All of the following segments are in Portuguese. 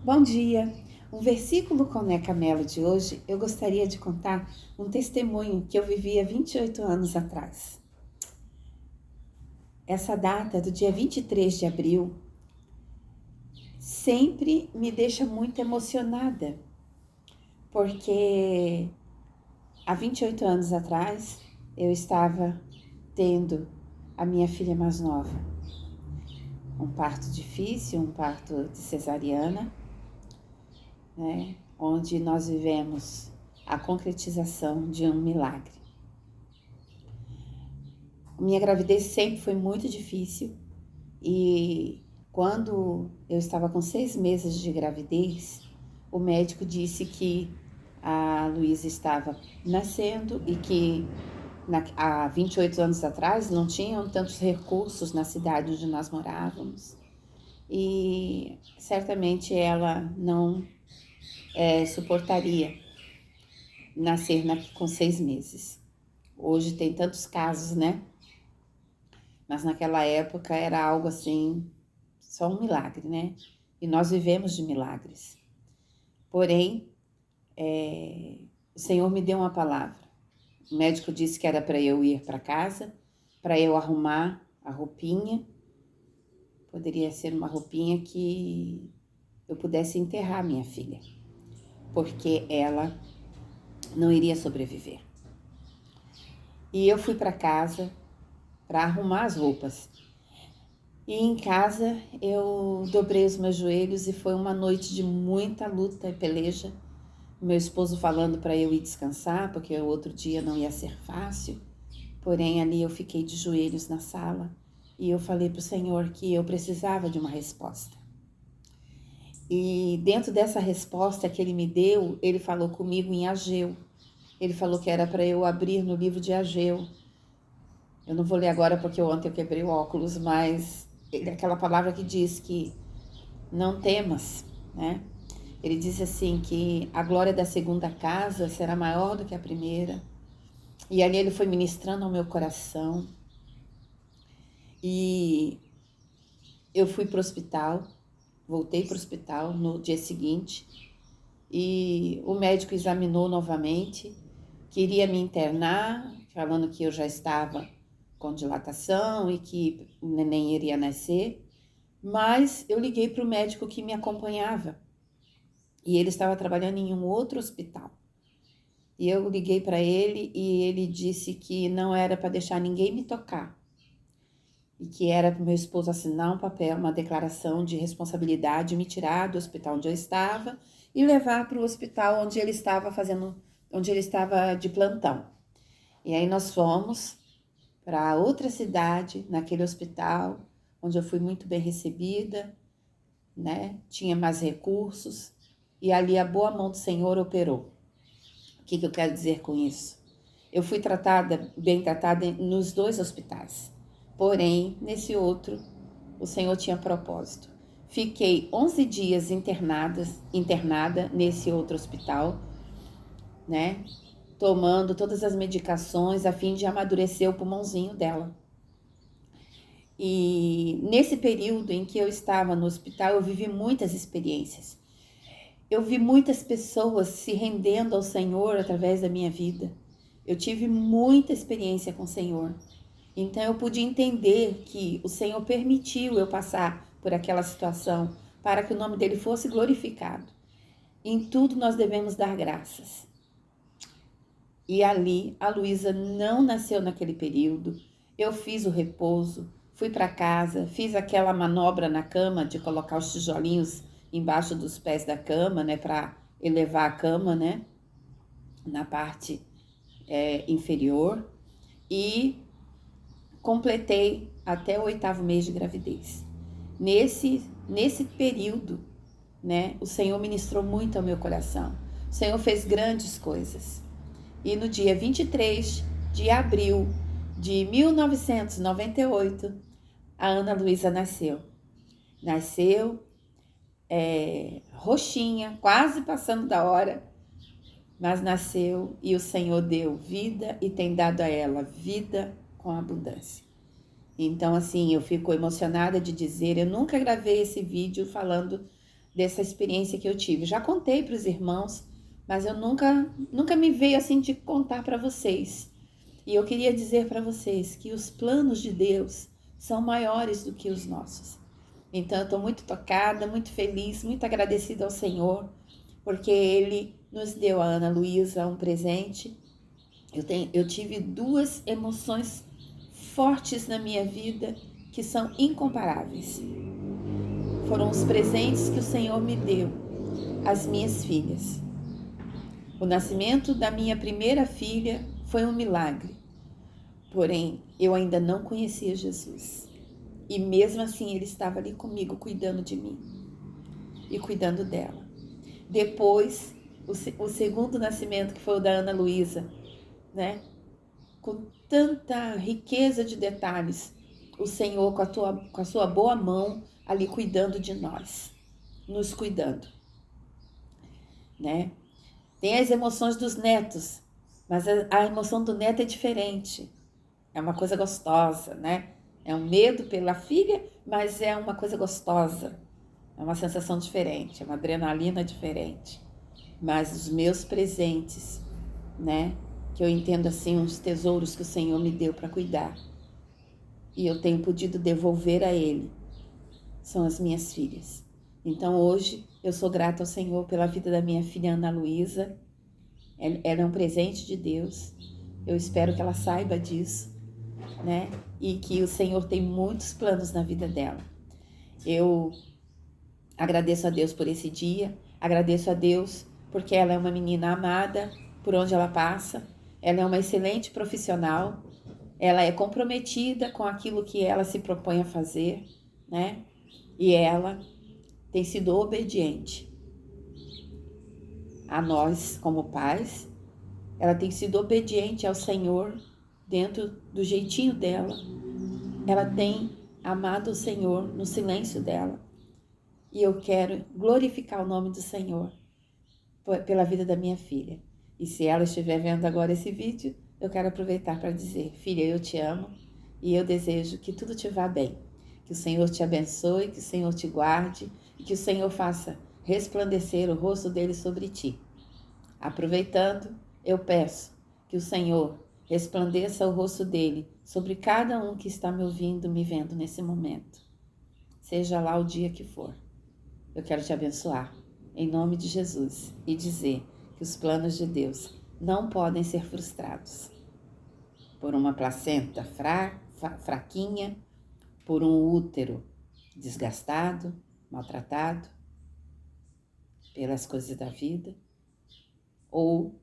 Bom dia! O versículo Coneca Melo de hoje, eu gostaria de contar um testemunho que eu vivi há 28 anos atrás. Essa data do dia 23 de abril sempre me deixa muito emocionada, porque há 28 anos atrás eu estava tendo a minha filha mais nova. Um parto difícil, um parto de cesariana, né, onde nós vivemos a concretização de um milagre. Minha gravidez sempre foi muito difícil e quando eu estava com 6 meses de gravidez, o médico disse que a Luísa estava nascendo e que há 28 anos atrás não tinham tantos recursos na cidade onde nós morávamos e certamente ela não suportaria nascer com 6 meses. Hoje tem tantos casos, né? Mas naquela época era algo assim, só um milagre, né? E nós vivemos de milagres. Porém, o Senhor me deu uma palavra. O médico disse que era para eu ir para casa, para eu arrumar a roupinha. Poderia ser uma roupinha que eu pudesse enterrar minha filha, porque ela não iria sobreviver. E eu fui para casa para arrumar as roupas. E em casa eu dobrei os meus joelhos e foi uma noite de muita luta e peleja. Meu esposo falando para eu ir descansar, porque o outro dia não ia ser fácil. Porém, ali eu fiquei de joelhos na sala e eu falei para o Senhor que eu precisava de uma resposta. E dentro dessa resposta que Ele me deu, Ele falou comigo em Ageu. Ele falou que era para eu abrir no livro de Ageu. Eu não vou ler agora porque ontem eu quebrei o óculos, mas aquela palavra que diz que não temas, né? Ele diz assim que a glória da segunda casa será maior do que a primeira. E ali ele foi ministrando ao meu coração. E eu fui para o hospital, voltei para o hospital no dia seguinte. E o médico examinou novamente, queria me internar, falando que eu já estava com dilatação e que o neném iria nascer. Mas eu liguei para o médico que me acompanhava e ele estava trabalhando em um outro hospital. E eu liguei para ele e ele disse que não era para deixar ninguém me tocar e que era para o meu esposo assinar um papel, uma declaração de responsabilidade, me tirar do hospital onde eu estava e levar para o hospital onde ele estava de plantão. E aí nós fomos para outra cidade, naquele hospital, onde eu fui muito bem recebida, né? Tinha mais recursos e ali a boa mão do Senhor operou. O que eu quero dizer com isso? Eu fui bem tratada nos 2 hospitais, porém, nesse outro, o Senhor tinha propósito. Fiquei 11 dias internada nesse outro hospital, né? Tomando todas as medicações a fim de amadurecer o pulmãozinho dela. E nesse período em que eu estava no hospital, eu vivi muitas experiências. Eu vi muitas pessoas se rendendo ao Senhor através da minha vida. Eu tive muita experiência com o Senhor. Então eu pude entender que o Senhor permitiu eu passar por aquela situação para que o nome dele fosse glorificado. Em tudo nós devemos dar graças. E ali a Luísa não nasceu naquele período. Eu fiz o repouso, fui para casa, fiz aquela manobra na cama de colocar os tijolinhos embaixo dos pés da cama, né, para elevar a cama, né, na parte inferior, e completei até o 8º mês de gravidez. Nesse período, né, o Senhor ministrou muito ao meu coração. O Senhor fez grandes coisas. E no dia 23 de abril de 1998, a Ana Luísa nasceu. Nasceu roxinha, quase passando da hora, mas nasceu e o Senhor deu vida e tem dado a ela vida com abundância. Então, assim, eu fico emocionada de dizer, eu nunca gravei esse vídeo falando dessa experiência que eu tive. Já contei para os irmãos, mas eu nunca me veio assim de contar para vocês. E eu queria dizer para vocês que os planos de Deus são maiores do que os nossos. Então eu estou muito tocada, muito feliz, muito agradecida ao Senhor, porque Ele nos deu a Ana Luísa um presente. Eu tive duas emoções fortes na minha vida que são incomparáveis. Foram os presentes que o Senhor me deu, as minhas filhas. O nascimento da minha primeira filha foi um milagre, porém eu ainda não conhecia Jesus. E mesmo assim Ele estava ali comigo, cuidando de mim e cuidando dela. Depois, o segundo nascimento, que foi o da Ana Luísa, né? Com tanta riqueza de detalhes, o Senhor com a sua boa mão ali cuidando de nós, nos cuidando, né? Tem as emoções dos netos, mas a emoção do neto é diferente, é uma coisa gostosa, né? É um medo pela filha, mas é uma coisa gostosa, é uma sensação diferente, é uma adrenalina diferente. Mas os meus presentes, né? Que eu entendo assim, uns tesouros que o Senhor me deu para cuidar e eu tenho podido devolver a Ele, são as minhas filhas. Então hoje eu sou grata ao Senhor pela vida da minha filha Ana Luísa. Ela é um presente de Deus. Eu espero que ela saiba disso, né? E que o Senhor tem muitos planos na vida dela. Eu agradeço a Deus por esse dia, agradeço a Deus porque ela é uma menina amada por onde ela passa. Ela é uma excelente profissional, ela é comprometida com aquilo que ela se propõe a fazer, né? E ela tem sido obediente a nós como pais, ela tem sido obediente ao Senhor dentro do jeitinho dela, ela tem amado o Senhor no silêncio dela. E eu quero glorificar o nome do Senhor pela vida da minha filha. E se ela estiver vendo agora esse vídeo, eu quero aproveitar para dizer: filha, eu te amo e eu desejo que tudo te vá bem. Que o Senhor te abençoe, que o Senhor te guarde e que o Senhor faça resplandecer o rosto dele sobre ti. Aproveitando, eu peço que o Senhor resplandeça o rosto dele sobre cada um que está me ouvindo, me vendo nesse momento. Seja lá o dia que for. Eu quero te abençoar, em nome de Jesus, e dizer que os planos de Deus não podem ser frustrados por uma placenta fraquinha, por um útero desgastado, maltratado pelas coisas da vida, ou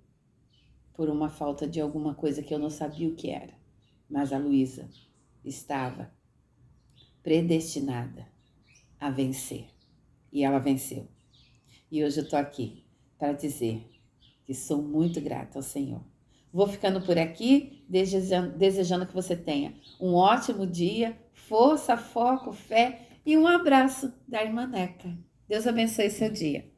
por uma falta de alguma coisa que eu não sabia o que era. Mas a Luísa estava predestinada a vencer, e ela venceu. E hoje eu estou aqui para dizer que sou muito grata ao Senhor. Vou ficando por aqui, desejando que você tenha um ótimo dia, força, foco, fé e um abraço da irmã Neca. Deus abençoe seu dia.